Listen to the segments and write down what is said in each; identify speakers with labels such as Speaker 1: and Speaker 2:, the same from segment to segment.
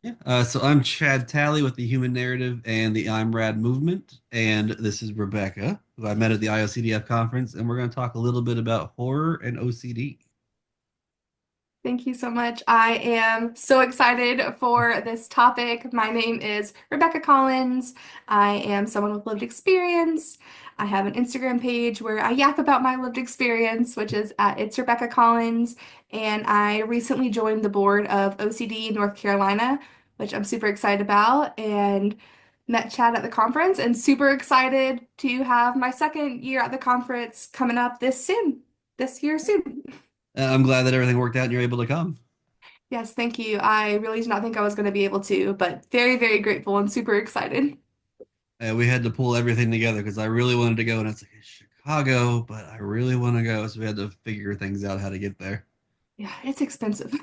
Speaker 1: Yeah. So I'm Chad Talley with the Human Narrative and the I'm Rad movement, and this is Rebecca, who I met at the IOCDF conference, and we're going to talk a little bit about horror and OCD.
Speaker 2: Thank you so much. I am so excited for this topic. My name is Rebekah Collins. I am someone with lived experience. I have an Instagram page where I yap about my lived experience, which is at It's Rebekah Collins. And I recently joined the board of OCD North Carolina, which I'm super excited about, and met Chad at the conference and super excited to have my second year at the conference coming up this year soon.
Speaker 1: I'm glad that everything worked out and you're able to come.
Speaker 2: Yes, thank you. I really did not think I was going to be able to, but very, very grateful and super excited.
Speaker 1: We had to pull everything together because I really wanted to go, and it's like it's Chicago, but I really want to go, so we had to figure things out how to get there.
Speaker 2: Yeah, it's expensive.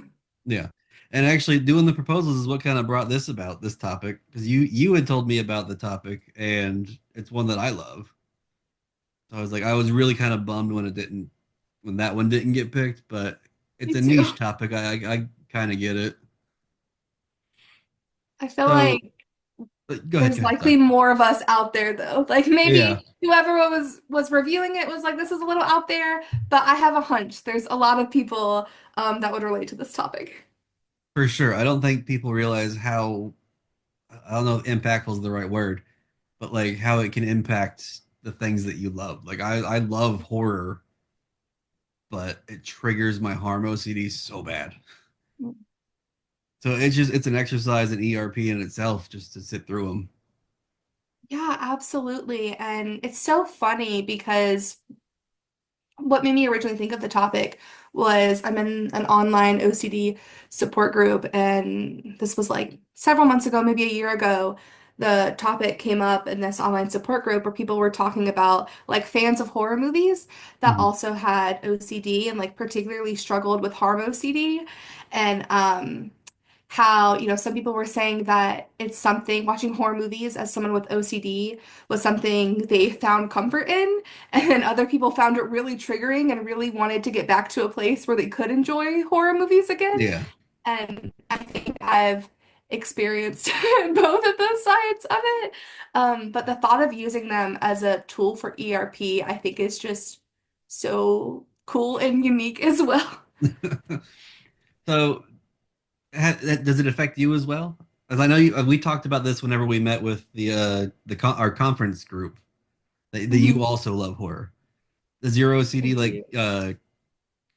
Speaker 1: Yeah. And actually, doing the proposals is what kind of brought this about, this topic, because you had told me about the topic, and it's one that I love. So I was like, I was really kind of bummed when it didn't, when that one didn't get picked, but it's
Speaker 2: Me
Speaker 1: a
Speaker 2: too.
Speaker 1: niche topic. I kind of get it.
Speaker 2: I feel
Speaker 1: So
Speaker 2: like
Speaker 1: go
Speaker 2: there's
Speaker 1: ahead, sorry.
Speaker 2: likely more of us out there though. Like
Speaker 1: Yeah,
Speaker 2: maybe whoever was reviewing it was like, this is a little out there, but I have a hunch there's a lot of people that would relate to this topic.
Speaker 1: for sure. I don't think people realize how, I don't know if impactful is the right word, but like how it can impact the things that you love. Like I love horror, but it triggers my harm OCD so bad. So it's an exercise in ERP in itself just to sit through them.
Speaker 2: Yeah, absolutely. And it's so funny because what made me originally think of the topic was I'm in an online OCD support group, and this was like several months ago, maybe a year ago. The topic came up in this online support group where people were talking about like fans of horror movies that
Speaker 1: Mhm.
Speaker 2: also had OCD and like particularly struggled with harm OCD. And how, some people were saying that it's something, watching horror movies as someone with OCD was something they found comfort in, and then other people found it really triggering and really wanted to get back to a place where they could enjoy horror movies again.
Speaker 1: Yeah.
Speaker 2: And I think I've experienced both of those sides of it. But the thought of using them as a tool for ERP, I think is just so cool and unique as well.
Speaker 1: So does it affect you as well? As I know you, we talked about this whenever we met with our conference group that you
Speaker 2: Mhm.
Speaker 1: also love horror. Does your OCD
Speaker 2: Thank
Speaker 1: like
Speaker 2: you.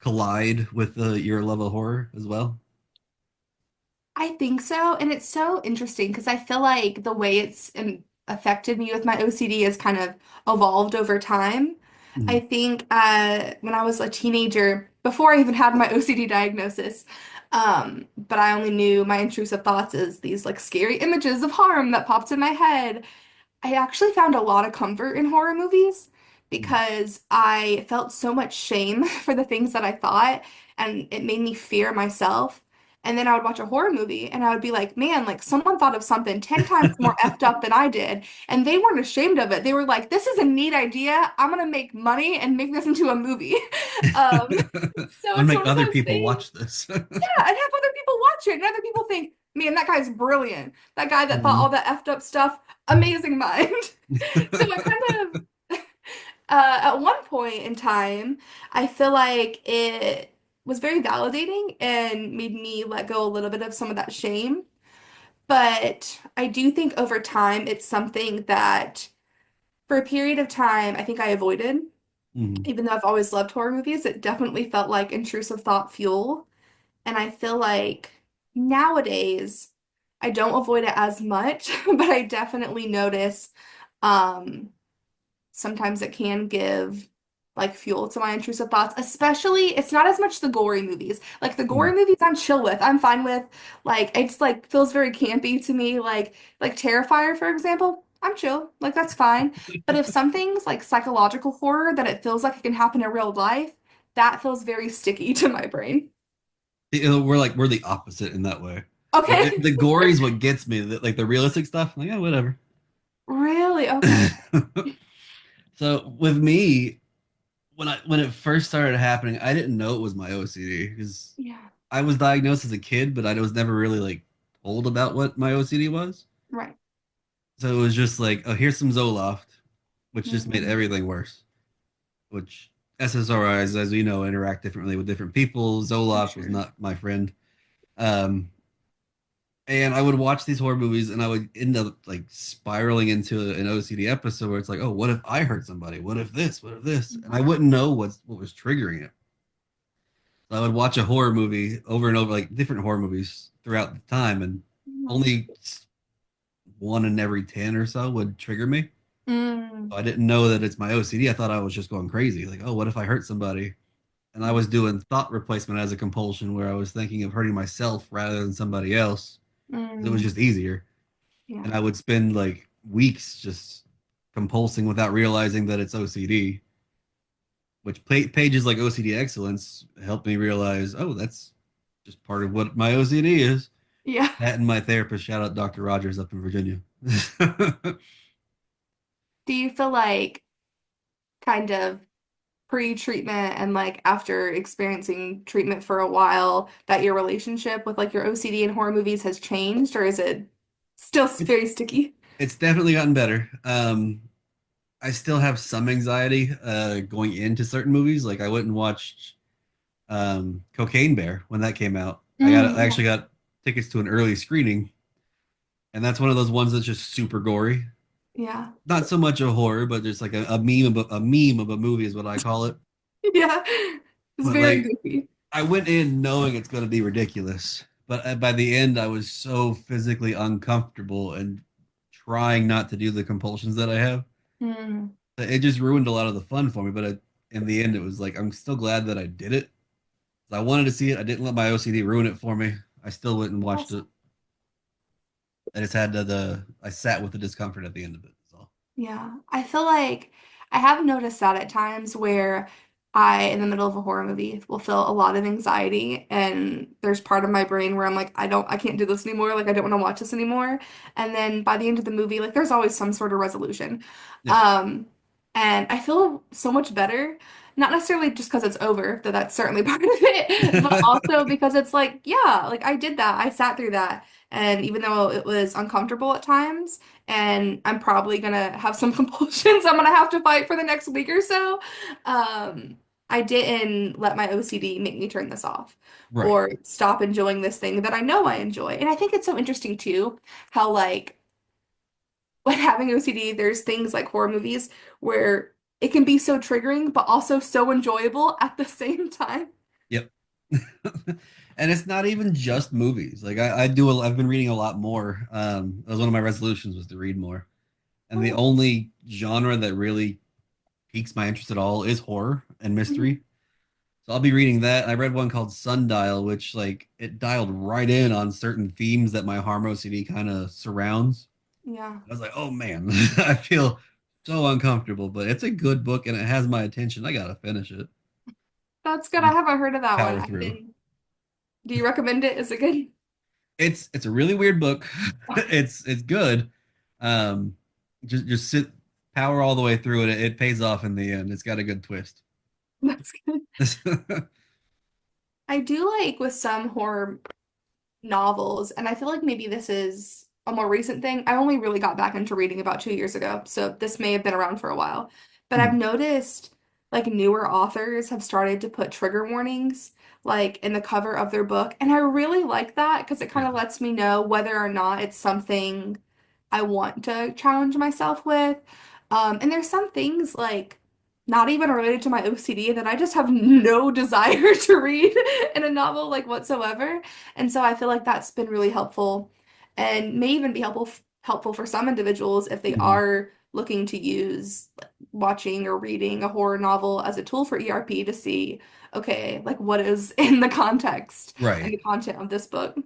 Speaker 1: collide with your love of horror as well?
Speaker 2: I think so. And it's so interesting because I feel like the way it's affected me with my OCD has kind of evolved over time.
Speaker 1: Mhm.
Speaker 2: I think when I was a teenager, before I even had my OCD diagnosis, but I only knew my intrusive thoughts as these like scary images of harm that popped in my head. I actually found a lot of comfort in horror movies
Speaker 1: Mhm.
Speaker 2: because I felt so much shame for the things that I thought, and it made me fear myself. And then I would watch a horror movie and I would be like, man, like someone thought of something 10 times more effed up than I did. And they weren't ashamed of it. They were like, this is a neat idea. I'm gonna make money and make this into a movie. Um,
Speaker 1: I'm
Speaker 2: so
Speaker 1: gonna
Speaker 2: it's
Speaker 1: make
Speaker 2: one of
Speaker 1: other
Speaker 2: those
Speaker 1: people
Speaker 2: things.
Speaker 1: watch this.
Speaker 2: Yeah, and have other people watch it, and other people think, man, that guy's brilliant. That guy that thought all
Speaker 1: Mhm.
Speaker 2: that effed up stuff, amazing mind. So it kind of, at one point in time, I feel like it was very validating and made me let go a little bit of some of that shame. But I do think over time, it's something that for a period of time, I think I avoided.
Speaker 1: Mhm.
Speaker 2: Even though I've always loved horror movies, it definitely felt like intrusive thought fuel. And I feel like nowadays I don't avoid it as much, but I definitely notice um sometimes it can give like fuel to my intrusive thoughts, especially it's not as much the gory movies. Like the gory
Speaker 1: Mhm.
Speaker 2: movies I'm chill with. I'm fine with like it's like feels very campy to me, like Terrifier, for example. I'm chill. Like that's fine. But if something's like psychological horror that it feels like it can happen in real life, that feels very sticky to my brain.
Speaker 1: We're the opposite in that way. Like
Speaker 2: Okay.
Speaker 1: the gory is what gets me. Like the realistic stuff, like yeah, whatever.
Speaker 2: Really? Okay.
Speaker 1: So with me, when it first started happening, I didn't know it was my OCD because
Speaker 2: Yeah.
Speaker 1: I was diagnosed as a kid, but I was never really like told about what my OCD was.
Speaker 2: Right.
Speaker 1: So it was just like, oh, here's some Zoloft, which just made
Speaker 2: Mm,
Speaker 1: everything worse. Which SSRIs, as we know, interact differently with different people.
Speaker 2: for
Speaker 1: Zoloft was
Speaker 2: sure.
Speaker 1: not my friend. Um, and I would watch these horror movies, and I would end up like spiraling into an OCD episode where it's like, oh, what if I hurt somebody? What if this? What if this? And I wouldn't know what was triggering it. So I would watch a horror movie over and over, like different horror movies throughout the time, and only one in every 10 or so would trigger me.
Speaker 2: Mm,
Speaker 1: So I didn't know that it's my OCD. I thought I was just going crazy. Like, oh, what if I hurt somebody? And I was doing thought replacement as a compulsion where I was thinking of hurting myself rather than somebody else because it was
Speaker 2: mm,
Speaker 1: just easier.
Speaker 2: yeah.
Speaker 1: And I would spend like weeks just compulsing without realizing that it's OCD, which pages like OCD Excellence helped me realize, oh, that's just part of what my OCD is.
Speaker 2: Yeah.
Speaker 1: That and my therapist, shout out Dr. Rogers up in Virginia.
Speaker 2: Do you feel like kind of pre-treatment and like after experiencing treatment for a while that your relationship with like your OCD and horror movies has changed, or is it still
Speaker 1: it's
Speaker 2: very sticky?
Speaker 1: it's definitely gotten better. I still have some anxiety going into certain movies. Like I went and watched Cocaine Bear when that came out. I
Speaker 2: Yeah.
Speaker 1: actually got tickets to an early screening, and that's one of those ones that's just super gory.
Speaker 2: Yeah.
Speaker 1: Not so much a horror, but just like a meme of a movie is what I call it.
Speaker 2: Yeah. It's
Speaker 1: But
Speaker 2: very
Speaker 1: like
Speaker 2: goofy.
Speaker 1: I went in knowing it's going to be ridiculous, but by the end I was so physically uncomfortable and trying not to do the compulsions that I have.
Speaker 2: Mm,
Speaker 1: It just ruined a lot of the fun for me. But in the end, it was like I'm still glad that I did it. I wanted to see it. I didn't let my OCD ruin it for me. I still went and watched it.
Speaker 2: awesome.
Speaker 1: I just had the I sat with the discomfort at the end of it. So
Speaker 2: Yeah, I feel like I have noticed that at times where I, in the middle of a horror movie, will feel a lot of anxiety, and there's part of my brain where I'm like, I can't do this anymore. Like, I don't want to watch this anymore. And then by the end of the movie, like, there's always some sort of resolution.
Speaker 1: yeah,
Speaker 2: Um, and I feel so much better, not necessarily just because it's over, though that's certainly part of it, but also because it's like, yeah, like I did that. I sat through that. And even though it was uncomfortable at times, and I'm probably gonna have some compulsions I'm gonna have to fight for the next week or so. Um, I didn't let my OCD make me turn this off
Speaker 1: right.
Speaker 2: or stop enjoying this thing that I know I enjoy. And I think it's so interesting too, how like when having OCD, there's things like horror movies where it can be so triggering, but also so enjoyable at the same time.
Speaker 1: Yep. And it's not even just movies. Like I do. I've been reading a lot more. That was one of my resolutions was to read more. And the
Speaker 2: Oh,
Speaker 1: only genre that really piques my interest at all is horror and
Speaker 2: mhm.
Speaker 1: mystery. So I'll be reading that. I read one called Sundial, which like it dialed right in on certain themes that my harm OCD kind of surrounds.
Speaker 2: Yeah,
Speaker 1: I was like, oh man, I feel so uncomfortable, but it's a good book and it has my attention. I gotta finish it.
Speaker 2: that's good. I
Speaker 1: You
Speaker 2: haven't heard of that one.
Speaker 1: power
Speaker 2: I've
Speaker 1: through.
Speaker 2: been. Do you recommend it? Is it good?
Speaker 1: It's a really weird book. It's good. Um, just sit power all the way through it. It pays off in the end. It's got a good twist.
Speaker 2: That's good. I do like with some horror novels, and I feel like maybe this is a more recent thing. I only really got back into reading about 2 years ago, so this may have been around for a while. But I've
Speaker 1: Hmm,
Speaker 2: noticed like newer authors have started to put trigger warnings like in the cover of their book, and I really like that because it kind
Speaker 1: yeah.
Speaker 2: of lets me know whether or not it's something I want to challenge myself with. And there's some things like not even related to my OCD that I just have no desire to read in a novel like whatsoever. And so I feel like that's been really helpful and may even be helpful for some individuals if they
Speaker 1: Mhm.
Speaker 2: are looking to use like, watching or reading a horror novel as a tool for ERP to see, okay, like what is in the context and
Speaker 1: Right.
Speaker 2: the content of this book.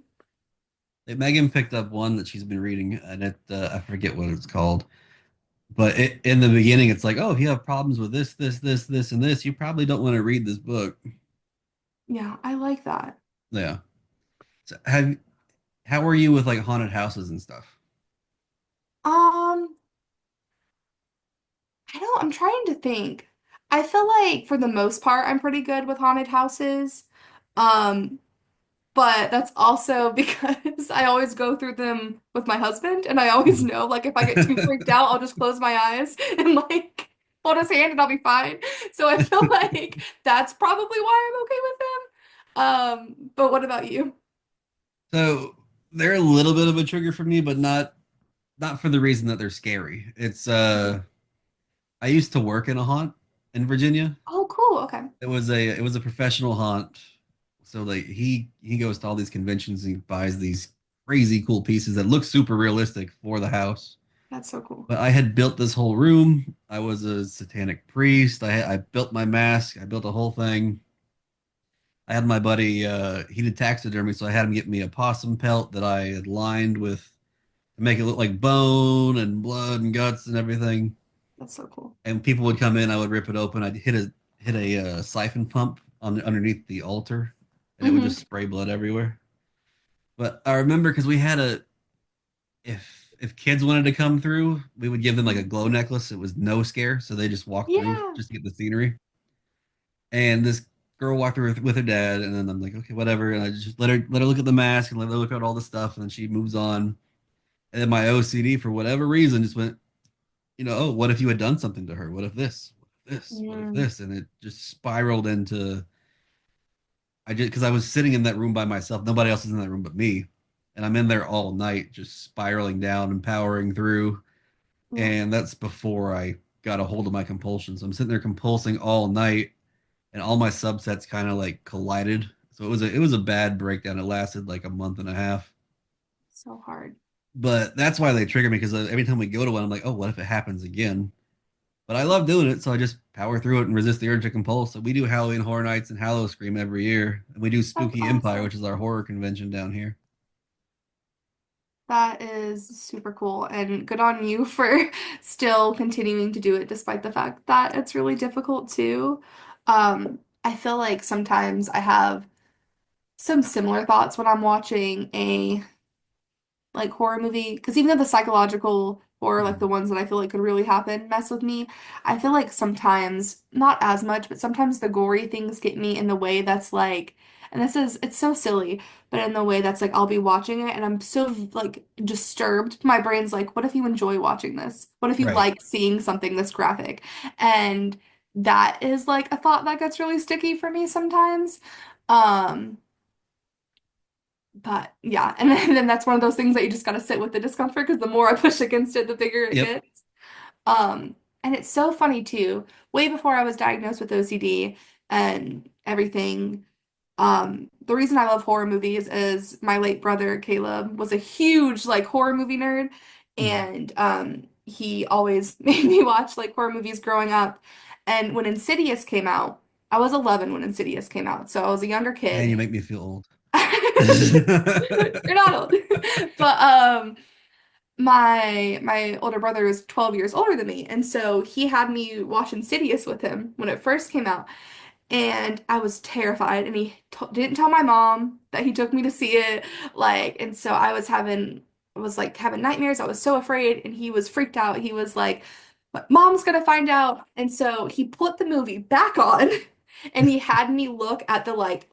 Speaker 1: Megan picked up one that she's been reading, and I forget what it's called. But in the beginning, it's like, oh, if you have problems with this, and this, you probably don't want to read this book.
Speaker 2: Yeah, I like that.
Speaker 1: Yeah. So how are you with like haunted houses and stuff?
Speaker 2: Um, I'm trying to think. I feel like for the most part, I'm pretty good with haunted houses. Um, but that's also because I always go through them with my husband, and I always know like if I get too freaked out, I'll just close my eyes and like hold his hand and I'll be fine. So I feel like that's probably why I'm okay with them. But what about you?
Speaker 1: So they're a little bit of a trigger for me, but not for the reason that they're scary. It's I used to work in a haunt in Virginia.
Speaker 2: Oh, cool. Okay.
Speaker 1: It was a professional haunt. So like he goes to all these conventions and he buys these crazy cool pieces that look super realistic for the house.
Speaker 2: That's so cool.
Speaker 1: But I had built this whole room. I was a satanic priest. I built my mask. I built a whole thing. I had my buddy. He did taxidermy, so I had him get me a possum pelt that I had lined with to make it look like bone and blood and guts and everything.
Speaker 2: That's so cool.
Speaker 1: And people would come in. I would rip it open. I'd hit a siphon pump on underneath the altar, and it would
Speaker 2: Hmm.
Speaker 1: just spray blood everywhere. But I remember because we had a if kids wanted to come through, we would give them like a glow necklace. It was no scare, so they just walked through
Speaker 2: Yeah,
Speaker 1: just to get the scenery. And this girl walked through with her dad, and then I'm like, okay, whatever. And I just let her look at the mask and let her look at all the stuff, and then she moves on. And then my OCD, for whatever reason, just went, oh, what if you had done something to her? What if this? What if this? What if
Speaker 2: mm,
Speaker 1: this? And it just spiraled into I just because I was sitting in that room by myself. Nobody else is in that room but me, and I'm in there all night, just spiraling down and powering through.
Speaker 2: yeah,
Speaker 1: And that's before I got a hold of my compulsion. So I'm sitting there compulsing all night, and all my subsets kind of like collided. So it was a bad breakdown. It lasted like a month and a half.
Speaker 2: so hard.
Speaker 1: But that's why they trigger me because every time we go to one, I'm like, oh, what if it happens again? But I love doing it, so I just power through it and resist the urge to compulse. So we do Halloween Horror Nights and Hallow Scream every year, and we do
Speaker 2: That's
Speaker 1: Spooky Empire,
Speaker 2: awesome.
Speaker 1: which is our horror convention down here.
Speaker 2: That is super cool and good on you for still continuing to do it despite the fact that it's really difficult too. I feel like sometimes I have some similar thoughts when I'm watching a like horror movie because even though the psychological horror like the ones that I feel like could really happen mess with me, I feel like sometimes not as much but sometimes the gory things get me in the way that's like, and this is it's so silly, but in the way that's like I'll be watching it and I'm so like disturbed, my brain's like, what if you enjoy watching this, what if you
Speaker 1: Right.
Speaker 2: like seeing something this graphic? And that is like a thought that gets really sticky for me sometimes. um but yeah, and then that's one of those things that you just gotta sit with the discomfort because the more I push against it, the bigger it
Speaker 1: Yep.
Speaker 2: gets. And it's so funny too. Way before I was diagnosed with OCD and everything, the reason I love horror movies is my late brother Caleb was a huge like horror movie nerd, and he always made me watch like horror movies growing up. And when Insidious came out, I was 11 when Insidious came out, so I was a younger
Speaker 1: Man, you
Speaker 2: kid.
Speaker 1: make me feel old.
Speaker 2: You're not old. But my older brother is 12 years older than me, and so he had me watch Insidious with him when it first came out. And I was terrified, and he t didn't tell my mom that he took me to see it. Like, and so I was like having nightmares. I was so afraid, and he was freaked out. He was like, "My mom's gonna find out." And so he put the movie back on, and he had me look at the like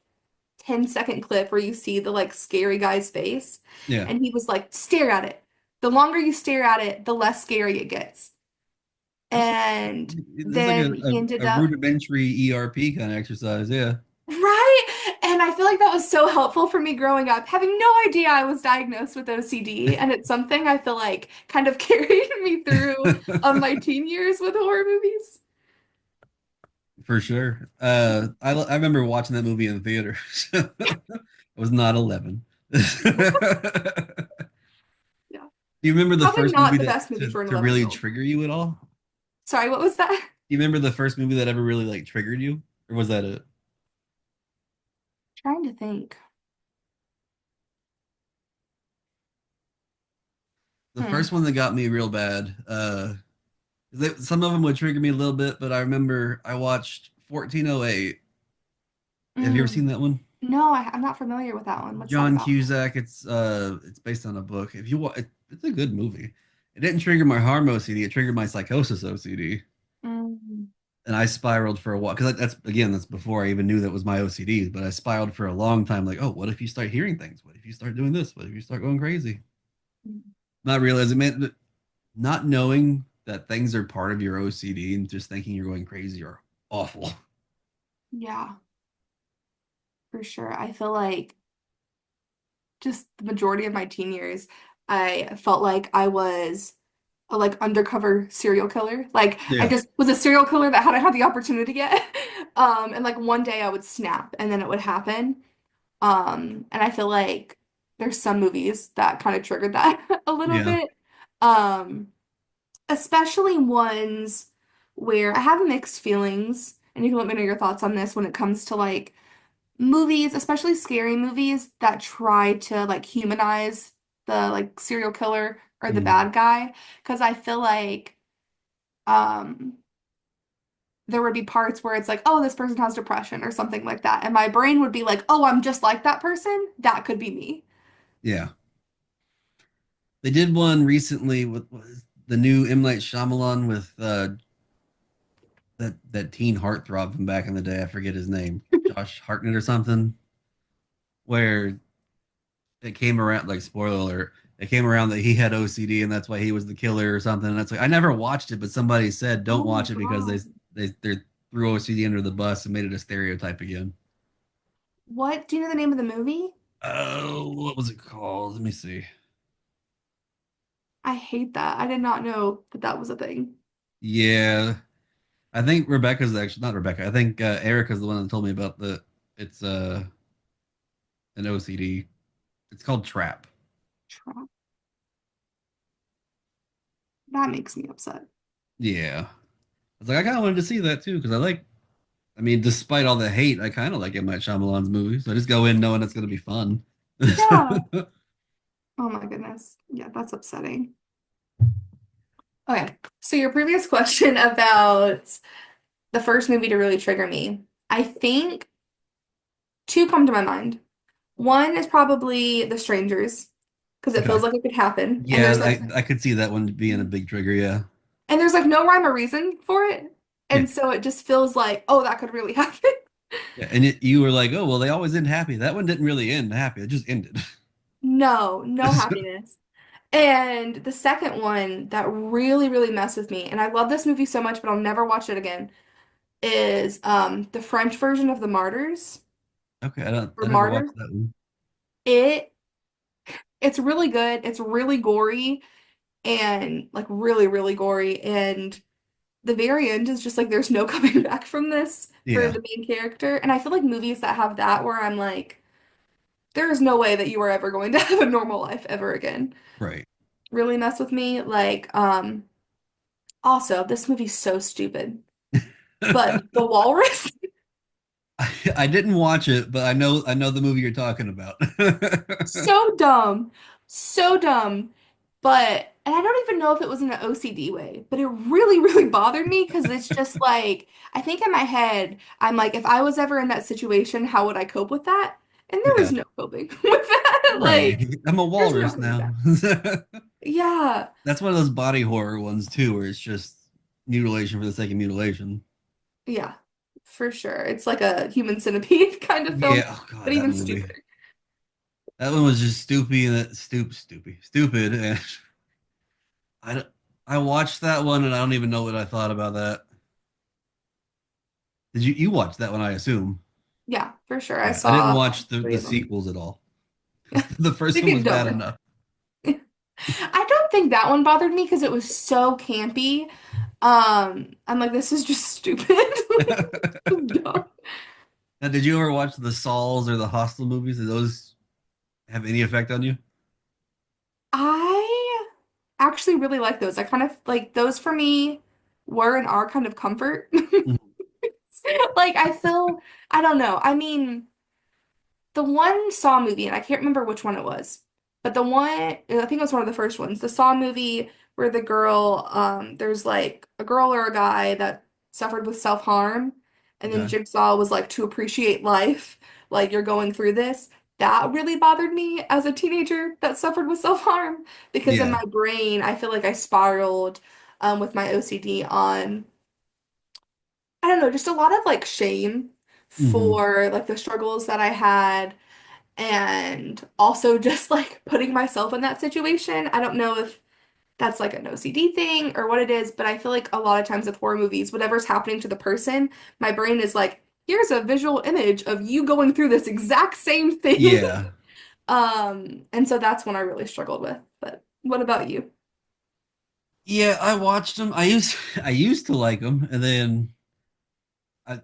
Speaker 2: 10-second clip where you see the like scary guy's face.
Speaker 1: Yeah.
Speaker 2: And he was like, stare at it. The longer you stare at it, the less scary it gets.
Speaker 1: That's
Speaker 2: And
Speaker 1: it's like
Speaker 2: then he ended
Speaker 1: a
Speaker 2: up,
Speaker 1: rudimentary ERP kind of exercise. Yeah.
Speaker 2: right? And I feel like that was so helpful for me growing up, having no idea I was diagnosed with OCD. And it's something I feel like kind of carried me through my teen years with horror movies.
Speaker 1: For sure. I remember watching that movie in the theater. I was not 11. Do
Speaker 2: Yeah.
Speaker 1: you remember the
Speaker 2: Probably
Speaker 1: first movie
Speaker 2: not the
Speaker 1: that
Speaker 2: best movie
Speaker 1: to,
Speaker 2: for an
Speaker 1: to really
Speaker 2: 11-year-old.
Speaker 1: trigger you at all?
Speaker 2: Sorry, what was that?
Speaker 1: Do you remember the first movie that ever really like triggered you? Or was that it?
Speaker 2: Trying to think.
Speaker 1: The
Speaker 2: Hmm.
Speaker 1: first one that got me real bad. Some of them would trigger me a little bit, but I remember I watched 1408. Have you ever
Speaker 2: Mm.
Speaker 1: seen that one?
Speaker 2: No, I'm not familiar with that one. What's that
Speaker 1: John
Speaker 2: about?
Speaker 1: Cusack. It's based on a book. It's a good movie. It didn't trigger my harm OCD. It triggered my psychosis OCD.
Speaker 2: Mm.
Speaker 1: and I spiraled for a while because that's again that's before I even knew that was my OCD. But I spiraled for a long time, like, oh, what if you start hearing things? What if you start doing this? What if you start going crazy? Not realizing, man, not knowing that things are part of your OCD and just thinking you're going crazy are awful.
Speaker 2: Yeah, for sure. I feel like just the majority of my teen years, I felt like I was a like undercover serial killer. Like I
Speaker 1: Yeah,
Speaker 2: just was a serial killer that hadn't had the opportunity yet. And like one day I would snap and then it would happen. And I feel like there's some movies that kind of triggered that a little
Speaker 1: yeah,
Speaker 2: bit. Um, Especially ones where I have mixed feelings, and you can let me know your thoughts on this when it comes to like movies, especially scary movies that try to like humanize the like serial killer or the
Speaker 1: mm,
Speaker 2: bad guy. Because I feel like um there would be parts where it's like, oh, this person has depression or something like that. And my brain would be like, oh, I'm just like that person. That could be me.
Speaker 1: yeah. They did one recently with the new M Night Shyamalan with that teen heartthrob from back in the day. I forget his name, Josh Hartnett or something. Where it came around, like spoiler alert, it came around that he had OCD and that's why he was the killer or something. And that's like I never watched it, but somebody said don't
Speaker 2: Oh my
Speaker 1: watch it because
Speaker 2: God.
Speaker 1: they threw OCD under the bus and made it a stereotype again.
Speaker 2: What? Do you know the name of the movie?
Speaker 1: Oh, what was it called? Let me see.
Speaker 2: I hate that. I did not know that that was a thing.
Speaker 1: Yeah, I think Rebecca's actually not Rebecca. I think Erica's the one that told me about the. It's an OCD. It's called Trap.
Speaker 2: Trump. That makes me upset.
Speaker 1: Yeah, I was like I kind of wanted to see that too because I like. I mean, despite all the hate, I kind of like M Night Shyamalan's movies. I just go in knowing it's going to be fun.
Speaker 2: Yeah. Oh my goodness. Yeah, that's upsetting. Okay. So your previous question about the first movie to really trigger me, I think two come to my mind. One is probably The Strangers, because it
Speaker 1: Okay.
Speaker 2: feels like it could happen. And
Speaker 1: Yeah, I could see that one being a big trigger. Yeah.
Speaker 2: there's like no rhyme or reason for it.
Speaker 1: Yeah.
Speaker 2: And so it just feels like, oh, that could really happen.
Speaker 1: Yeah. And you were like, oh, well, they always end happy. That one didn't really end happy. It just ended.
Speaker 2: No, no happiness. And the second one that really, really messed with me, and I love this movie so much, but I'll never watch it again, is the French version of The Martyrs
Speaker 1: Okay.
Speaker 2: or
Speaker 1: I never
Speaker 2: Martyr.
Speaker 1: watched that one.
Speaker 2: It it's really good. It's really gory and like really, really gory. And the very end is just like there's no coming back from this for
Speaker 1: Yeah.
Speaker 2: the main character. And I feel like movies that have that where I'm like, there is no way that you are ever going to have a normal life ever again.
Speaker 1: Right.
Speaker 2: Really mess with me. Like, also, this movie's so stupid. But The Walrus,
Speaker 1: I didn't watch it, but I know the movie you're talking about.
Speaker 2: so dumb. So dumb. But, and I don't even know if it was in an OCD way, but it really, really bothered me because it's just like, I think in my head, I'm like, if I was ever in that situation, how would I cope with that? And there was
Speaker 1: Yeah.
Speaker 2: no coping with that.
Speaker 1: Right.
Speaker 2: Like,
Speaker 1: I'm a
Speaker 2: there's no
Speaker 1: walrus
Speaker 2: coming
Speaker 1: now.
Speaker 2: back. Yeah.
Speaker 1: That's one of those body horror ones too, where it's just mutilation for the sake of mutilation.
Speaker 2: Yeah. For sure. It's like a human centipede kind of film,
Speaker 1: Yeah. Oh God,
Speaker 2: but
Speaker 1: that
Speaker 2: even
Speaker 1: movie.
Speaker 2: stupider.
Speaker 1: That one was just stupid and stupid. And I don't- I watched that one and I don't even know what I thought about that. Did you watch that one? I assume.
Speaker 2: Yeah, for sure. I
Speaker 1: Yeah, I didn't
Speaker 2: saw
Speaker 1: watch
Speaker 2: three
Speaker 1: the
Speaker 2: of them.
Speaker 1: sequels at all because the first one
Speaker 2: Maybe
Speaker 1: was bad
Speaker 2: don't.
Speaker 1: enough.
Speaker 2: I don't think that one bothered me because it was so campy. I'm like, this is just stupid. Like, dumb.
Speaker 1: Now, did you ever watch the Saws or the Hostel movies? Did those have any effect on you?
Speaker 2: I actually really like those. I kind of like those for me were and are kind of comfort.
Speaker 1: Mhm.
Speaker 2: Like I feel, I don't know. I mean, the one Saw movie, and I can't remember which one it was, but the one, I think it was one of the first ones, the Saw movie where the girl, there's like a girl or a guy that suffered with self-harm, and then
Speaker 1: Okay.
Speaker 2: Jigsaw was like to appreciate life, like you're going through this. That really bothered me as a teenager that suffered with self-harm because in
Speaker 1: Yeah.
Speaker 2: my brain, I feel like I spiraled with my OCD on I don't know, just a lot of like shame
Speaker 1: Hmm.
Speaker 2: for like the struggles that I had and also just like putting myself in that situation. I don't know if that's like an OCD thing or what it is, but I feel like a lot of times with horror movies, whatever's happening to the person, my brain is like, here's a visual image of you going through this exact same thing.
Speaker 1: Yeah.
Speaker 2: And so that's when I really struggled with. But what about you?
Speaker 1: Yeah, I watched them. I used to like them, and then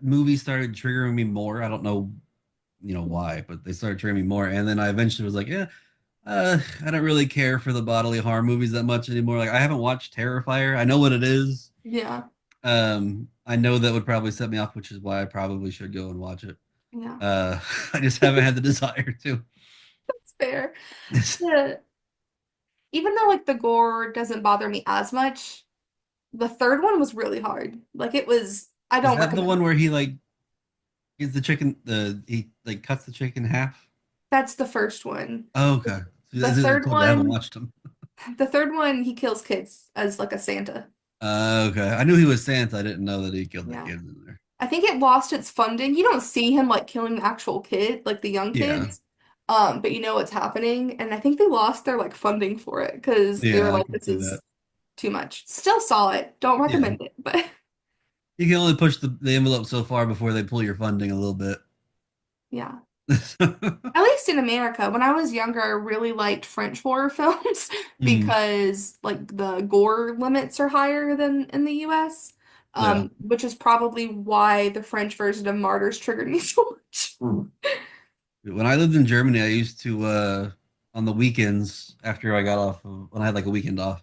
Speaker 1: movies started triggering me more. I don't know, why, but they started triggering me more. And then I eventually was like, yeah, I don't really care for the bodily harm movies that much anymore. Like I haven't watched Terrifier. I know what it is.
Speaker 2: Yeah,
Speaker 1: I know that would probably set me off, which is why I probably should go and watch it.
Speaker 2: yeah,
Speaker 1: Uh, I just haven't had the desire to.
Speaker 2: it's fair. Yeah. Even though like the gore doesn't bother me as much, the third one was really hard. Like it was, I
Speaker 1: Is
Speaker 2: don't
Speaker 1: that the
Speaker 2: recommend
Speaker 1: one
Speaker 2: it.
Speaker 1: where he like gives the chicken the he like cuts the chicken in half?
Speaker 2: That's the first one.
Speaker 1: Oh, okay. So
Speaker 2: The
Speaker 1: is it
Speaker 2: third
Speaker 1: close? I haven't
Speaker 2: one,
Speaker 1: watched him.
Speaker 2: the third one, he kills kids as like a Santa.
Speaker 1: Okay. I knew he was Santa. I didn't know that he killed the
Speaker 2: Yeah.
Speaker 1: kids in there.
Speaker 2: I think it lost its funding. You don't see him like killing the actual kid, like the young
Speaker 1: Yeah.
Speaker 2: kids. But you know what's happening. And I think they lost their like funding for it because they were
Speaker 1: Yeah, I
Speaker 2: like,
Speaker 1: can
Speaker 2: this
Speaker 1: see that.
Speaker 2: is too much. Still saw it. Don't
Speaker 1: Yeah.
Speaker 2: recommend it, but
Speaker 1: You can only push the envelope so far before they pull your funding a little bit.
Speaker 2: yeah. At least in America, when I was younger, I really liked French horror films
Speaker 1: Mm,
Speaker 2: because like the gore limits are higher than in the US.
Speaker 1: yeah.
Speaker 2: Which is probably why the French version of Martyrs triggered me so much.
Speaker 1: When I lived in Germany, I used to on the weekends after I got off when I had like a weekend off,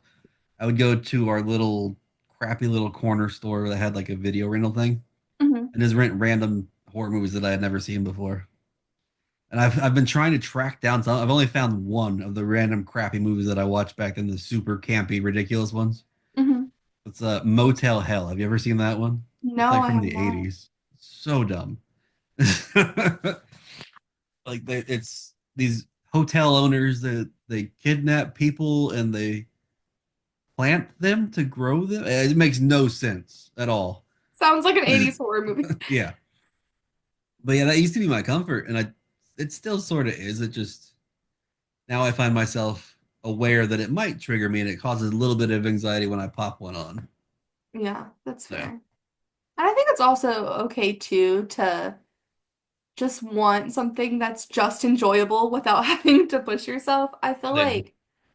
Speaker 1: I would go to our little crappy little corner store that had like a video rental thing
Speaker 2: Mhm,
Speaker 1: and just rent random horror movies that I had never seen before. And I've been trying to track down some. I've only found one of the random crappy movies that I watched back then, the super campy, ridiculous ones.
Speaker 2: mhm.
Speaker 1: It's Motel Hell. Have you ever seen that one? It's
Speaker 2: No,
Speaker 1: like
Speaker 2: I
Speaker 1: from
Speaker 2: have
Speaker 1: the
Speaker 2: not.
Speaker 1: 80s. So dumb. Like it's these hotel owners that they kidnap people and they plant them to grow them. It makes no sense at all.
Speaker 2: Sounds like an 80s horror movie.
Speaker 1: Yeah. But yeah, that used to be my comfort and it still sort of is. It just now I find myself aware that it might trigger me and it causes a little bit of anxiety when I pop one on.
Speaker 2: Yeah, that's fair.
Speaker 1: Yeah.
Speaker 2: And I think it's also okay too to just want something that's just enjoyable without having to push yourself. I feel
Speaker 1: Yeah.
Speaker 2: like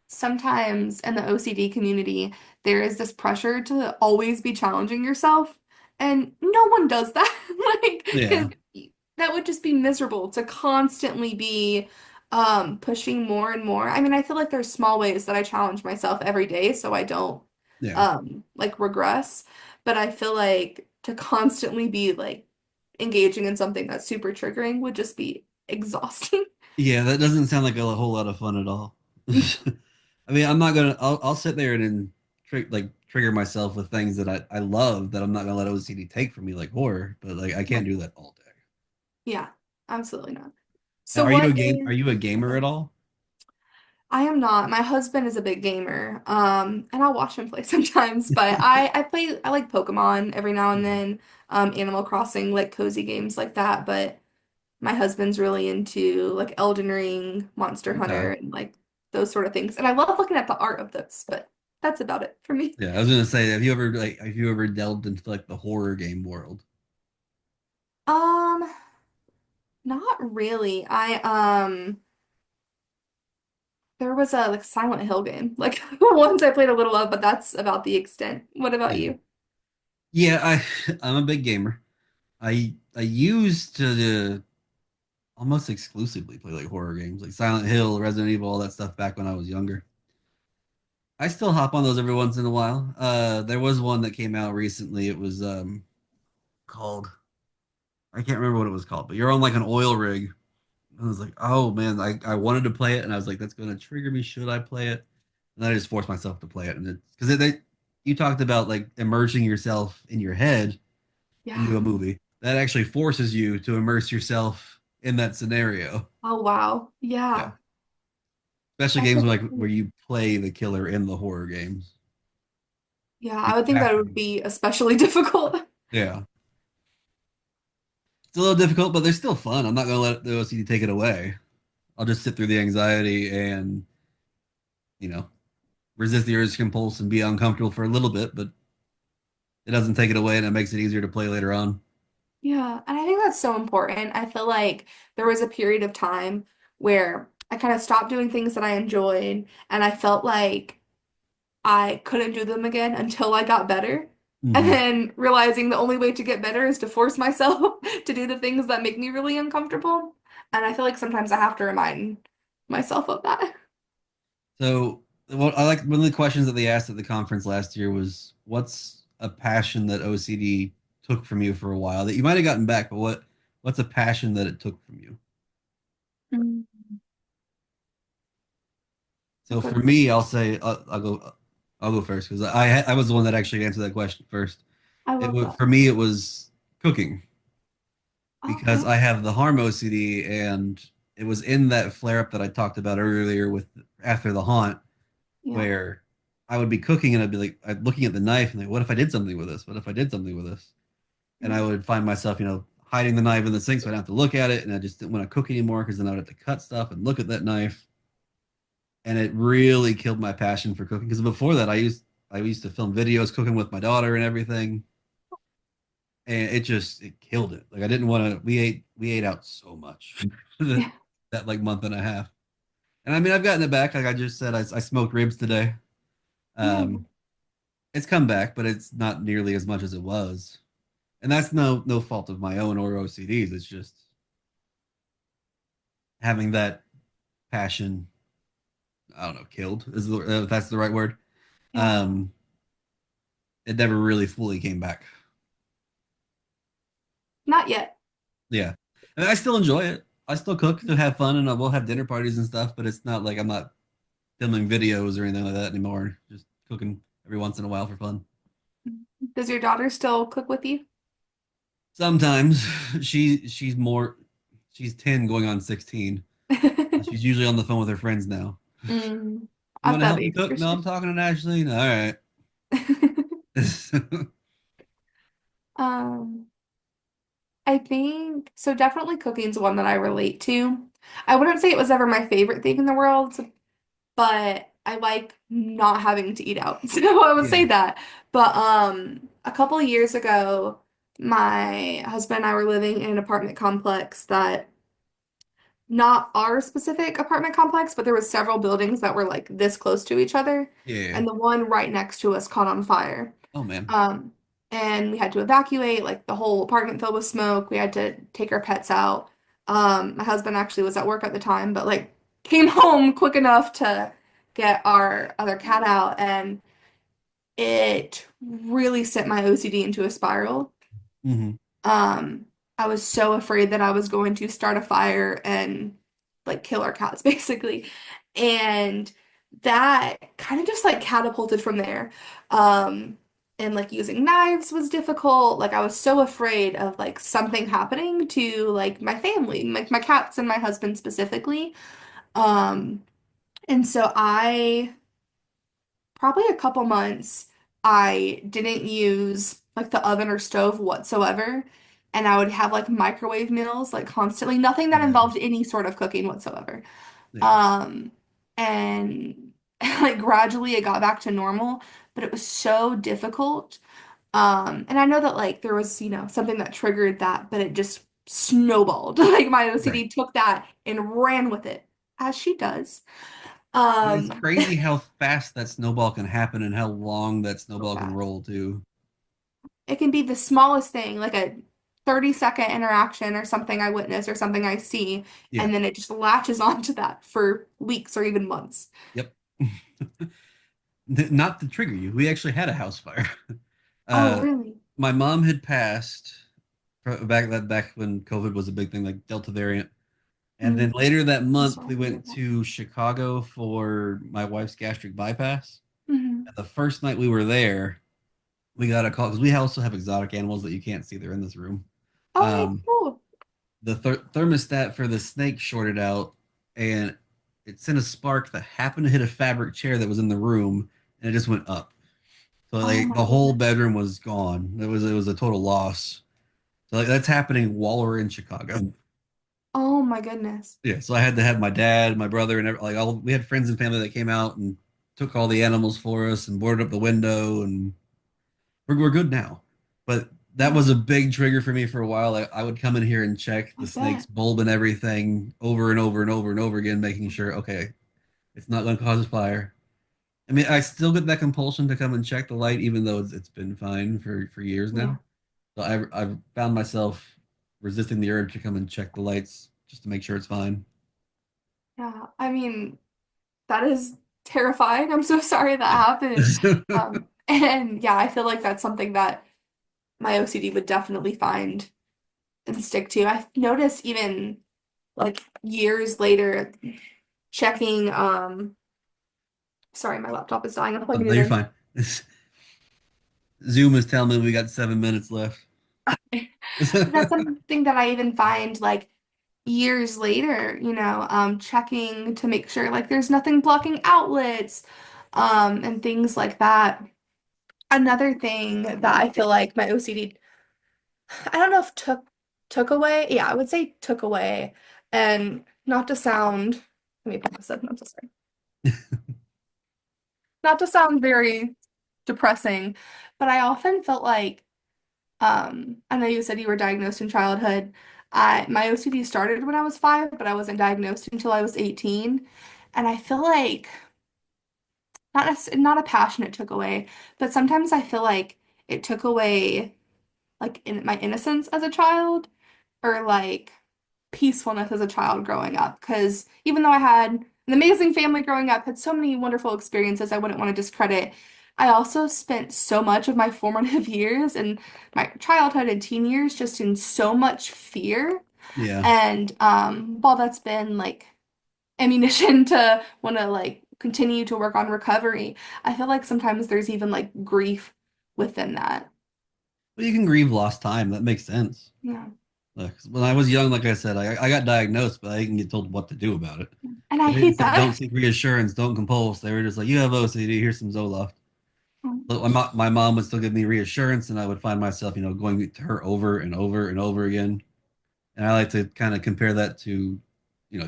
Speaker 2: sometimes in the OCD community, there is this pressure to always be challenging yourself, and no one does that. Like, because
Speaker 1: Yeah.
Speaker 2: that would just be miserable to constantly be pushing more and more. I mean, I feel like there's small ways that I challenge myself every day so I don't
Speaker 1: Yeah.
Speaker 2: like regress, but I feel like to constantly be like engaging in something that's super triggering would just be exhausting.
Speaker 1: Yeah, that doesn't sound like a whole lot of fun at all. I mean, I'm not gonna. I'll sit there and then trigger myself with things that I love that I'm not gonna let OCD take from me, like horror. But like, I can't
Speaker 2: Right.
Speaker 1: do that all day.
Speaker 2: Yeah, absolutely not.
Speaker 1: Now,
Speaker 2: So what is
Speaker 1: Are you a gamer
Speaker 2: okay.
Speaker 1: at all?
Speaker 2: I am not. My husband is a big gamer. And I'll watch him play sometimes, but I like Pokemon every now and
Speaker 1: Mhm.
Speaker 2: then, Animal Crossing, like cozy games like that, but my husband's really into like Elden Ring, Monster
Speaker 1: Okay.
Speaker 2: Hunter, and like those sort of things. And I love looking at the art of those, but that's about it for me.
Speaker 1: Yeah, I was gonna say, have you ever delved into like the horror game world?
Speaker 2: Um, Not really. There was a like Silent Hill game, like once I played a little of, but that's about the extent. What about
Speaker 1: Yeah.
Speaker 2: you?
Speaker 1: Yeah, I'm a big gamer. I used to almost exclusively play like horror games, like Silent Hill, Resident Evil, all that stuff back when I was younger. I still hop on those every once in a while. There was one that came out recently. It was called I can't remember what it was called, but you're on like an oil rig. I was like, oh man, I wanted to play it, and I was like, that's going to trigger me. Should I play it? And I just forced myself to play it, and it's because you talked about like immersing yourself in your head
Speaker 2: Yeah.
Speaker 1: into a movie that actually forces you to immerse yourself in that scenario.
Speaker 2: Oh wow.
Speaker 1: Yeah,
Speaker 2: Yeah.
Speaker 1: especially
Speaker 2: I
Speaker 1: games
Speaker 2: could,
Speaker 1: like where you play the killer in the horror games.
Speaker 2: yeah,
Speaker 1: You
Speaker 2: I would think
Speaker 1: have
Speaker 2: that
Speaker 1: to
Speaker 2: would
Speaker 1: be.
Speaker 2: be especially difficult.
Speaker 1: Yeah. a little difficult, but they're still fun. I'm not gonna let the OCD take it away. I'll just sit through the anxiety and you know resist the urge to compulse and be uncomfortable for a little bit, but it doesn't take it away and it makes it easier to play later on.
Speaker 2: Yeah, and I think that's so important. I feel like there was a period of time where I kind of stopped doing things that I enjoyed, and I felt like I couldn't do them again until I got better. And
Speaker 1: Hmm.
Speaker 2: then realizing the only way to get better is to force myself to do the things that make me really uncomfortable. And I feel like sometimes I have to remind myself of that.
Speaker 1: So, what I like one of the questions that they asked at the conference last year was, "What's a passion that OCD took from you for a while that you might have gotten back, but what's a passion that it took from you?"
Speaker 2: Mm, a
Speaker 1: So for
Speaker 2: good
Speaker 1: me,
Speaker 2: question.
Speaker 1: I'll go first because I was the one that actually answered that question first.
Speaker 2: I
Speaker 1: It
Speaker 2: love
Speaker 1: was
Speaker 2: that.
Speaker 1: for me it was cooking because
Speaker 2: Okay.
Speaker 1: I have the harm OCD and it was in that flare up that I talked about earlier with after the haunt
Speaker 2: Yeah.
Speaker 1: where I would be cooking and I'd be like I'd looking at the knife and like what if I did something with this? What if I did something with this? And
Speaker 2: Yeah.
Speaker 1: I would find myself hiding the knife in the sink so I don't have to look at it and I just didn't want to cook anymore because then I would have to cut stuff and look at that knife and it really killed my passion for cooking because before that I used to film videos cooking with my daughter and everything and it killed it. Like I didn't want to. We ate out so much that
Speaker 2: Yeah.
Speaker 1: like month and a half. And I mean, I've gotten it back. Like I just said, I smoked ribs today.
Speaker 2: Yeah.
Speaker 1: Um, it's come back, but it's not nearly as much as it was. And that's no fault of my own or OCDs. It's just having that passion. I don't know, killed if that's the right word.
Speaker 2: Yeah.
Speaker 1: Um, it never really fully came back.
Speaker 2: Not yet.
Speaker 1: Yeah, and I still enjoy it. I still cook to have fun, and we'll have dinner parties and stuff. But it's not like I'm not filming videos or anything like that anymore. Just cooking every once in a while for fun.
Speaker 2: Does your daughter still cook with you?
Speaker 1: Sometimes she's 10 going on 16. She's usually on the phone with her friends now.
Speaker 2: Mm,
Speaker 1: You
Speaker 2: at
Speaker 1: want to
Speaker 2: that
Speaker 1: help me
Speaker 2: age
Speaker 1: cook?
Speaker 2: for
Speaker 1: No,
Speaker 2: sure.
Speaker 1: I'm talking to Ashley. No, all right.
Speaker 2: Um, I think so. Definitely cooking is one that I relate to. I wouldn't say it was ever my favorite thing in the world, but I like not having to eat out. So I would say
Speaker 1: Yeah,
Speaker 2: that. But a couple of years ago, my husband and I were living in an apartment complex that not our specific apartment complex, but there was several buildings that were like this close to each other,
Speaker 1: yeah.
Speaker 2: and the one right next to us caught on fire.
Speaker 1: Oh man.
Speaker 2: Um, and we had to evacuate, like the whole apartment filled with smoke. We had to take our pets out. My husband actually was at work at the time, but like came home quick enough to get our other cat out, and it really sent my OCD into a spiral.
Speaker 1: Hmm.
Speaker 2: Um, I was so afraid that I was going to start a fire and like kill our cats basically. And that kind of just like catapulted from there. Um, and like using knives was difficult. Like I was so afraid of like something happening to like my family, like my cats and my husband specifically. Um, and so I probably a couple months, I didn't use like the oven or stove whatsoever. And I would have like microwave meals like constantly, nothing that
Speaker 1: Yeah,
Speaker 2: involved any sort of cooking whatsoever.
Speaker 1: yeah.
Speaker 2: Um, and like gradually it got back to normal, but it was so difficult. And I know that like there was, something that triggered that, but it just snowballed. Like my
Speaker 1: Right.
Speaker 2: OCD took that and ran with it, as she does.
Speaker 1: And it's
Speaker 2: Um,
Speaker 1: crazy how fast that snowball can happen and how long that
Speaker 2: so
Speaker 1: snowball can
Speaker 2: fast.
Speaker 1: roll too.
Speaker 2: It can be the smallest thing, like a 30-second interaction or something I witness or something I see,
Speaker 1: Yeah.
Speaker 2: and then it just latches onto that for weeks or even months.
Speaker 1: Yep. Not to trigger you, we actually had a house fire.
Speaker 2: Oh,
Speaker 1: Uh,
Speaker 2: really?
Speaker 1: my mom had passed back when COVID was a big thing, like Delta variant. And then
Speaker 2: Mm,
Speaker 1: later that
Speaker 2: I'm
Speaker 1: month, we
Speaker 2: sorry to hear
Speaker 1: went
Speaker 2: that.
Speaker 1: to Chicago for my wife's gastric bypass.
Speaker 2: Hmm.
Speaker 1: And the first night we were there, we got a call because we also have exotic animals that you can't see. They're in this room.
Speaker 2: Okay,
Speaker 1: Um,
Speaker 2: cool.
Speaker 1: the thermostat for the snake shorted out, and it sent a spark that happened to hit a fabric chair that was in the room, and it just went up. So
Speaker 2: Oh
Speaker 1: like
Speaker 2: my
Speaker 1: the whole
Speaker 2: goodness.
Speaker 1: bedroom was gone. It was a total loss. So like that's happening while we're in Chicago.
Speaker 2: Oh my goodness.
Speaker 1: Yeah, so I had to have my dad, my brother, and like all we had friends and family that came out and took all the animals for us and boarded up the window, and we're good now. But that
Speaker 2: Yeah,
Speaker 1: was a big trigger for me for a while. I would come in here and check
Speaker 2: I
Speaker 1: the snake's
Speaker 2: bet.
Speaker 1: bulb and everything over and over and over and over again, making sure okay, it's not going to cause a fire. I mean, I still get that compulsion to come and check the light, even though it's been fine for years
Speaker 2: Yeah.
Speaker 1: now. So I've found myself resisting the urge to come and check the lights just to make sure it's fine.
Speaker 2: Yeah. I mean, that is terrifying. I'm so sorry that
Speaker 1: Yeah.
Speaker 2: happened. And yeah, I feel like that's something that my OCD would definitely find and stick to. I've noticed even like years later checking sorry, my laptop is dying. I'm
Speaker 1: Oh,
Speaker 2: plugging
Speaker 1: no,
Speaker 2: it
Speaker 1: you're
Speaker 2: in.
Speaker 1: fine. Zoom is telling me we got 7 minutes left.
Speaker 2: But that's something that I even find like years later, checking to make sure like there's nothing blocking outlets, and things like that. Another thing that I feel like my OCD, I don't know if took away. Yeah, I would say took away. And not to sound, let me put this up, I'm so sorry. Not to sound very depressing, but I often felt like, I know you said you were diagnosed in childhood. My OCD started when I was 5, but I wasn't diagnosed until I was 18. And I feel like not a passion it took away, but sometimes I feel like it took away like in my innocence as a child or like peacefulness as a child growing up. Because even though I had an amazing family growing up, had so many wonderful experiences I wouldn't want to discredit, I also spent so much of my formative years and my childhood and teen years just in so much fear.
Speaker 1: Yeah.
Speaker 2: And while that's been like ammunition to want to like continue to work on recovery, I feel like sometimes there's even like grief within that.
Speaker 1: Well, you can grieve lost time. That makes sense.
Speaker 2: Yeah.
Speaker 1: Look, when I was young, like I said, I got diagnosed, but I didn't get told what to do about it.
Speaker 2: And I
Speaker 1: They didn't
Speaker 2: hate
Speaker 1: say don't
Speaker 2: that.
Speaker 1: seek reassurance, don't compulse. They were just like, you have OCD. Here's some Zoloft. But my mom would still give me reassurance, and I would find myself, going to her over and over and over again. And I like to kind of compare that to,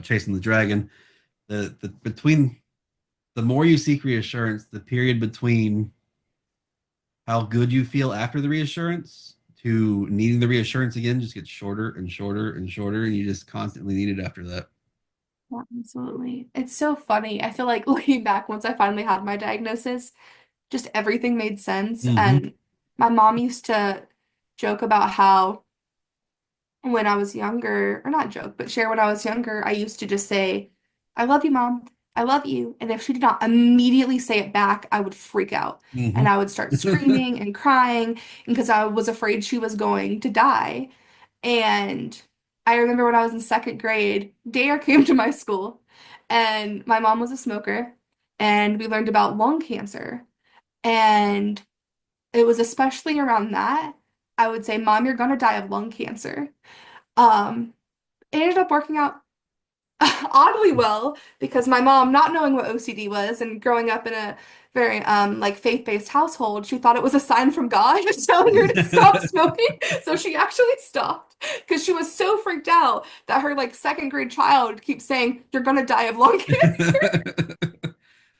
Speaker 1: chasing the dragon. The between the more you seek reassurance, the period between how good you feel after the reassurance to needing the reassurance again just gets shorter and shorter and shorter, and you just constantly need it after that.
Speaker 2: Yeah, absolutely. It's so funny. I feel like looking back, once I finally had my diagnosis, just everything made sense.
Speaker 1: Mm-hmm.
Speaker 2: And my mom used to joke about how when I was younger, or not joke, but share when I was younger, I used to just say, I love you, Mom. I love you. And if she did not immediately say it back, I would freak out. And
Speaker 1: Mm-hmm.
Speaker 2: I would start screaming and crying because I was afraid she was going to die. And I remember when I was in second grade, Dare came to my school, and my mom was a smoker, and we learned about lung cancer. And it was especially around that, I would say, Mom, you're gonna die of lung cancer. Um, it ended up working out oddly well because my mom, not knowing what OCD was and growing up in a very like faith-based household, she thought it was a sign from God telling her to stop smoking. So she actually stopped because she was so freaked out that her like second grade child keeps saying, "You're gonna die of lung cancer."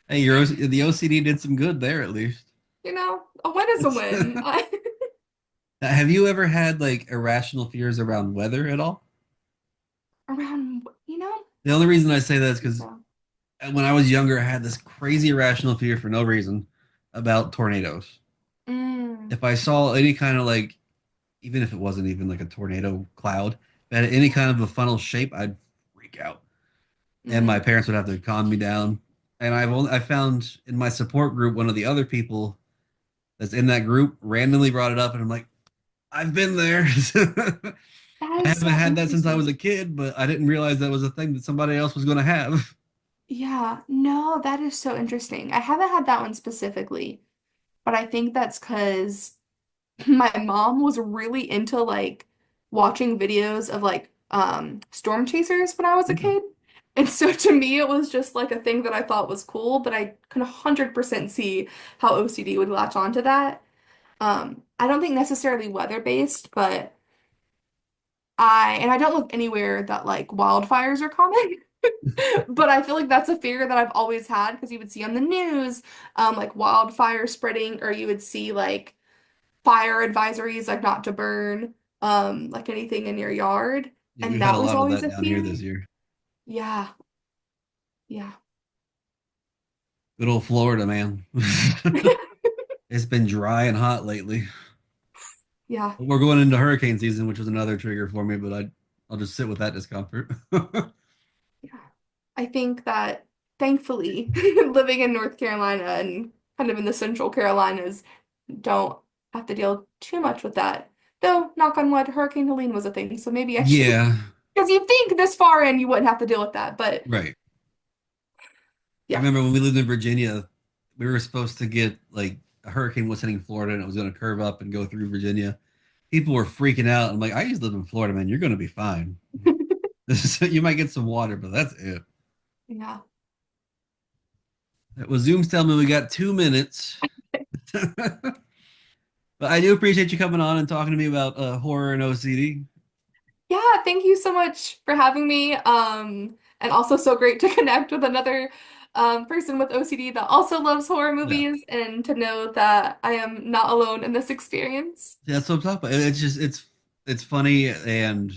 Speaker 1: Hey, the OCD did some good there at least.
Speaker 2: A win is a win.
Speaker 1: Now, have you ever had like irrational fears around weather at all?
Speaker 2: Around,
Speaker 1: The only reason I say that
Speaker 2: I
Speaker 1: is
Speaker 2: think
Speaker 1: because
Speaker 2: so.
Speaker 1: when I was younger, I had this crazy irrational fear for no reason about tornadoes.
Speaker 2: Mm,
Speaker 1: If I saw any kind of like, even if it wasn't even like a tornado cloud, that had any kind of a funnel shape, I'd freak out. And my
Speaker 2: mm.
Speaker 1: parents would have to calm me down. And I found in my support group one of the other people that's in that group randomly brought it up, and I'm like, I've been there.
Speaker 2: That
Speaker 1: I
Speaker 2: is
Speaker 1: haven't
Speaker 2: so
Speaker 1: had that since I was a
Speaker 2: interesting.
Speaker 1: kid, but I didn't realize that was a thing that somebody else was going to have.
Speaker 2: Yeah, no, that is so interesting. I haven't had that one specifically, but I think that's because my mom was really into like watching videos of like storm chasers when I was a
Speaker 1: Yeah.
Speaker 2: kid. And so to me it was just like a thing that I thought was cool, but I can 100% see how OCD would latch onto that. I don't think necessarily weather-based, but I don't live anywhere that like wildfires are common. But I feel like that's a fear that I've always had because you would see on the news, like wildfire spreading, or you would see like fire advisories, like not to burn, like anything in your yard.
Speaker 1: Yeah, we've
Speaker 2: And
Speaker 1: had a
Speaker 2: that was
Speaker 1: lot of
Speaker 2: always
Speaker 1: that
Speaker 2: a
Speaker 1: down here
Speaker 2: fear.
Speaker 1: this year.
Speaker 2: Yeah, yeah,
Speaker 1: Good old Florida, man. It's been dry and hot lately.
Speaker 2: yeah,
Speaker 1: We're going into hurricane season, which was another trigger for me, but I'll just sit with that discomfort.
Speaker 2: yeah. I think that thankfully, living in North Carolina and kind of in the Central Carolinas, don't have to deal too much with that. Though, knock on wood, Hurricane Helene was a thing, so maybe I should.
Speaker 1: Yeah,
Speaker 2: Because you think this far in you wouldn't have to deal with that, but
Speaker 1: right. I
Speaker 2: yeah.
Speaker 1: remember when we lived in Virginia, we were supposed to get like a hurricane was hitting Florida and it was going to curve up and go through Virginia. People were freaking out. I'm like, I used to live in Florida, man. You're going to be fine. You might get some water, but that's it.
Speaker 2: Yeah.
Speaker 1: It was Zoom's telling me we got 2 minutes. But I do appreciate you coming on and talking to me about horror and OCD.
Speaker 2: Yeah, thank you so much for having me. And also so great to connect with another person with OCD that also loves horror
Speaker 1: Yeah.
Speaker 2: movies and to know that I am not alone in this experience.
Speaker 1: That's what I'm talking about. It's just it's funny and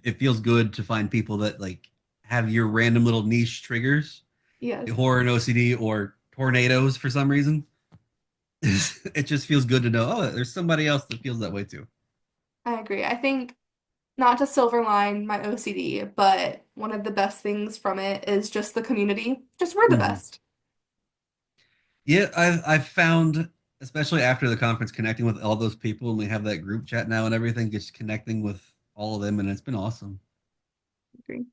Speaker 1: it feels good to find people that like have your random little niche triggers,
Speaker 2: Yes,
Speaker 1: horror and OCD or tornadoes for some reason. It just feels good to know, oh, there's somebody else that feels that way too.
Speaker 2: I agree. I think not to silver line my OCD, but one of the best things from it is just the community. Just we're the
Speaker 1: Mhm.
Speaker 2: best.
Speaker 1: Yeah, I've found, especially after the conference, connecting with all those people, and we have that group chat now and everything, just connecting with all of them, and it's been awesome.
Speaker 2: Agree.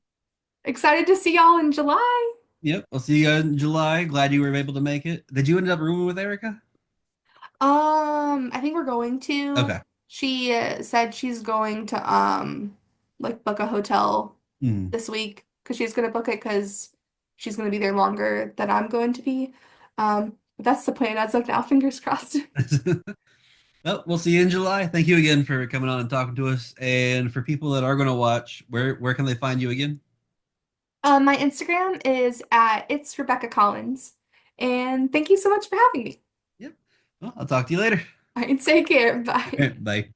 Speaker 2: Excited to see y'all in July.
Speaker 1: Yep, I'll see you guys in July. Glad you were able to make it. Did you end up rooming with Erica?
Speaker 2: I think we're going to.
Speaker 1: Okay.
Speaker 2: She said she's going to like book a hotel
Speaker 1: Mhm.
Speaker 2: this week because she's gonna book it because she's gonna be there longer than I'm going to be. But that's the plan as of now, fingers crossed.
Speaker 1: Well, we'll see you in July. Thank you again for coming on and talking to us. And for people that are going to watch, where can they find you again?
Speaker 2: My Instagram is at it's Rebekah Collins. And thank you so much for having me.
Speaker 1: Yep. Well, I'll talk to you later.
Speaker 2: All right, take care. Bye.
Speaker 1: Bye.